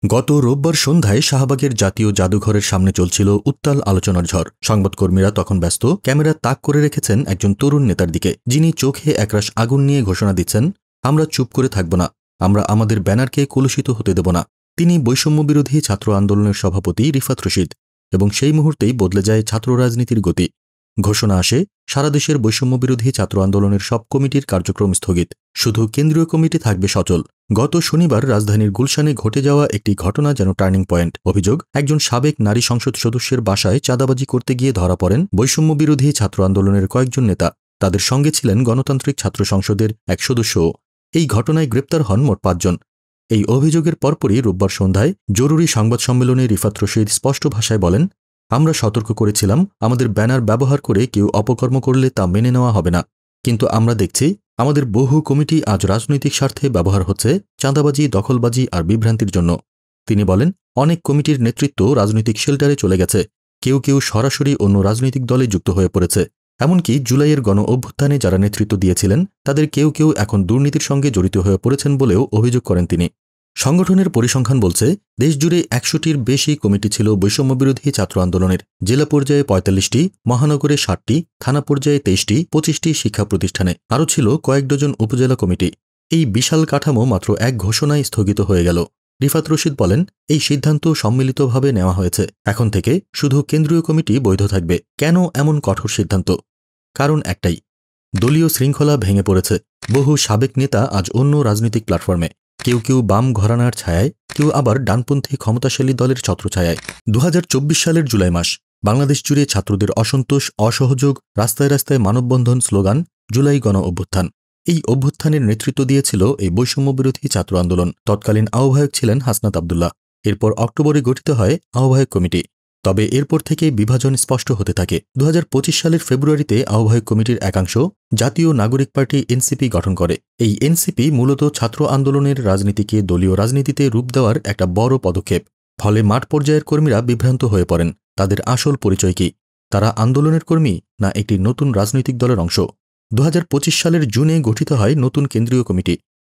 গত রোববার সন্ধ্যায় শাহবাগের জাতীয় জাদুঘরের সামনে চলছিল উত্তাল আলোচনার ঝড়। সংবাদকর্মীরা তখন ব্যস্ত, ক্যামেরা তাক করে রেখেছেন একজন তরুণ নেতার দিকে, যিনি চোখে একরাশ আগুন নিয়ে ঘোষণা দিচ্ছেন, আমরা চুপ করে থাকব না, আমরা আমাদের ব্যানারকে কলুষিত হতে দেব না। তিনি বৈষম্যবিরোধী ছাত্র আন্দোলনের সভাপতি রিফাত রশিদ, এবং সেই মুহূর্তেই বদলে যায় ছাত্র রাজনীতির গতি। ঘোষণা আসে, সারা দেশের বৈষম্যবিরোধী ছাত্র আন্দোলনের সব কমিটির কার্যক্রম স্থগিত, শুধু কেন্দ্রীয় কমিটি থাকবে সচল। গত শনিবার রাজধানীর গুলশানে ঘটে যাওয়া একটি ঘটনা যেন টার্নিং পয়েন্ট। অভিযোগ, একজন সাবেক নারী সংসদ সদস্যের বাসায় চাঁদাবাজি করতে গিয়ে ধরা পড়েন বৈষম্যবিরোধী ছাত্র আন্দোলনের কয়েকজন নেতা। তাদের সঙ্গে ছিলেন গণতান্ত্রিক ছাত্র সংসদের এক সদস্যও। এই ঘটনায় গ্রেপ্তার হন মোট 5 জন। এই অভিযোগের পরপরই রোববার সন্ধ্যায় জরুরি সংবাদ সম্মেলনে রিফাত রশিদ স্পষ্ট ভাষায় বলেন, আমরা সতর্ক করেছিলাম, আমাদের ব্যানার ব্যবহার করে কেউ অপকর্ম করলে তা মেনে নেওয়া হবে না। কিন্তু আমরা দেখছি, আমাদের বহু কমিটি আজ রাজনৈতিক স্বার্থে ব্যবহার হচ্ছে, চাঁদাবাজি, দখলবাজি আর বিভ্রান্তির জন্য। তিনি বলেন, অনেক কমিটির নেতৃত্ব রাজনৈতিক শেল্টারে চলে গেছে, কেউ কেউ সরাসরি অন্য রাজনৈতিক দলে যুক্ত হয়ে পড়েছে। এমনকি জুলাইয়ের গণ অভ্যুত্থানে যারা নেতৃত্ব দিয়েছিলেন, তাদের কেউ কেউ এখন দুর্নীতির সঙ্গে জড়িত হয়ে পড়েছেন বলেও অভিযোগ করেন তিনি। সংগঠনের পরিসংখ্যান বলছে, দেশজুড়ে 100টির বেশি কমিটি ছিল বৈষম্যবিরোধী ছাত্র আন্দোলনের। জেলা পর্যায়ে 45টি, মহানগরে 60টি, থানা পর্যায়ে 23টি, 25টি শিক্ষা প্রতিষ্ঠানে আরও ছিল কয়েক ডজন উপজেলা কমিটি। এই বিশাল কাঠামো মাত্র এক ঘোষণায় স্থগিত হয়ে গেল। রিফাত রশিদ বলেন, এই সিদ্ধান্ত সম্মিলিতভাবে নেওয়া হয়েছে, এখন থেকে শুধু কেন্দ্রীয় কমিটি বৈধ থাকবে। কেন এমন কঠোর সিদ্ধান্ত? কারণ একটাই, দলীয় শৃঙ্খলা ভেঙে পড়েছে। বহু সাবেক নেতা আজ অন্য রাজনৈতিক প্ল্যাটফর্মে, কেউ কেউ বাম ঘরানার ছায়ায়, কেউ আবার ডানপন্থী ক্ষমতাশালী দলের ছত্রছায়ায়। 2024 সালের জুলাই মাস, বাংলাদেশ জুড়ে ছাত্রদের অসন্তোষ, অসহযোগ, রাস্তায় রাস্তায় মানববন্ধন, স্লোগান, জুলাই গণ অভ্যুত্থান। এই অভ্যুত্থানের নেতৃত্ব দিয়েছিল এই বৈষম্যবিরোধী ছাত্র আন্দোলন। তৎকালীন আহ্বায়ক ছিলেন হাসনাত আবদুল্লাহ। এরপর অক্টোবরে গঠিত হয় আহ্বায়ক কমিটি। তবে এরপর থেকে বিভাজন স্পষ্ট হতে থাকে। 2025 সালের ফেব্রুয়ারিতে আহ্বায়ক কমিটির একাংশ জাতীয় নাগরিক পার্টি এনসিপি গঠন করে। এই এনসিপি মূলত ছাত্র আন্দোলনের রাজনীতিকে দলীয় রাজনীতিতে রূপ দেওয়ার একটা বড় পদক্ষেপ। ফলে মাঠ পর্যায়ের কর্মীরা বিভ্রান্ত হয়ে পড়েন। তাদের আসল পরিচয় কি? তারা আন্দোলনের কর্মী না একটি নতুন রাজনৈতিক দলের অংশ? 2025 সালের জুনে গঠিত হয় নতুন কেন্দ্রীয় কমিটি।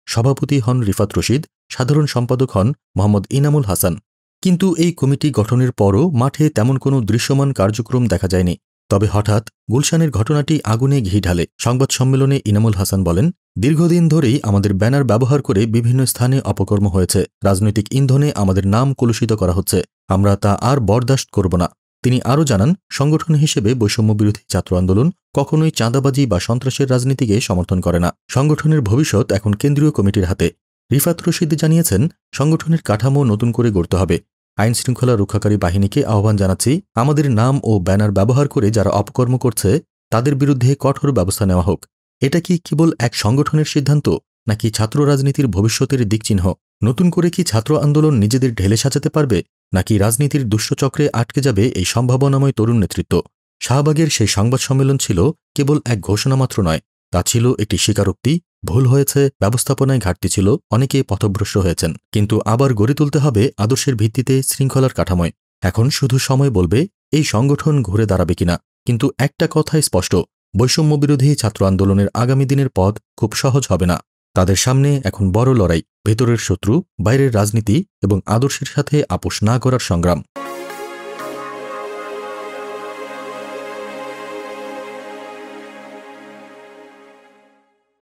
সভাপতি হন রিফাত রশিদ, সাধারণ সম্পাদক হন মোহাম্মদ ইনামুল হাসান। কিন্তু এই কমিটি গঠনের পরও মাঠে তেমন কোনো দৃশ্যমান কার্যক্রম দেখা যায়নি। তবে হঠাৎ গুলশানের ঘটনাটি আগুনে ঘি ঢালে। সংবাদ সম্মেলনে ইনামুল হাসান বলেন, দীর্ঘদিন ধরেই আমাদের ব্যানার ব্যবহার করে বিভিন্ন স্থানে অপকর্ম হয়েছে, রাজনৈতিক ইন্ধনে আমাদের নাম কলুষিত করা হচ্ছে, আমরা তা আর বরদাস্ত করব না। তিনি আরও জানান, সংগঠন হিসেবে বৈষম্যবিরোধী ছাত্র আন্দোলন কখনোই চাঁদাবাজি বা সন্ত্রাসের রাজনীতিকে সমর্থন করে না। সংগঠনের ভবিষ্যৎ এখন কেন্দ্রীয় কমিটির হাতে। রিফাত রশিদ জানিয়েছেন, সংগঠনের কাঠামো নতুন করে গড়তে হবে। আইন শৃঙ্খলা রক্ষাকারী বাহিনীকে আহ্বান জানাচ্ছি, আমাদের নাম ও ব্যানার ব্যবহার করে যারা অপকর্ম করছে, তাদের বিরুদ্ধে কঠোর ব্যবস্থা নেওয়া হোক। এটা কি কেবল এক সংগঠনের সিদ্ধান্ত, নাকি ছাত্র রাজনীতির ভবিষ্যতের দিকচিহ্ন? নতুন করে কি ছাত্র আন্দোলন নিজেদের ঢেলে সাজাতে পারবে, নাকি রাজনীতির দুষ্টচক্রে আটকে যাবে এই সম্ভাবনাময় তরুণ নেতৃত্ব? শাহবাগের সেই সংবাদ সম্মেলন ছিল কেবল এক ঘোষণা মাত্র নয়, তা ছিল একটি স্বীকারোক্তি। ভুল হয়েছে, ব্যবস্থাপনায় ঘাটতি ছিল, অনেকে পথভ্রষ্ট হয়েছেন, কিন্তু আবার গড়ে তুলতে হবে আদর্শের ভিত্তিতে শৃঙ্খলার কাঠামোয়। এখন শুধু সময় বলবে এই সংগঠন ঘুরে দাঁড়াবে কিনা। কিন্তু একটা কথাই স্পষ্ট, বৈষম্যবিরোধী ছাত্র আন্দোলনের আগামী দিনের পথ খুব সহজ হবে না। তাদের সামনে এখন বড় লড়াই, ভেতরের শত্রু, বাইরের রাজনীতি এবং আদর্শের সাথে আপোষ না করার সংগ্রাম।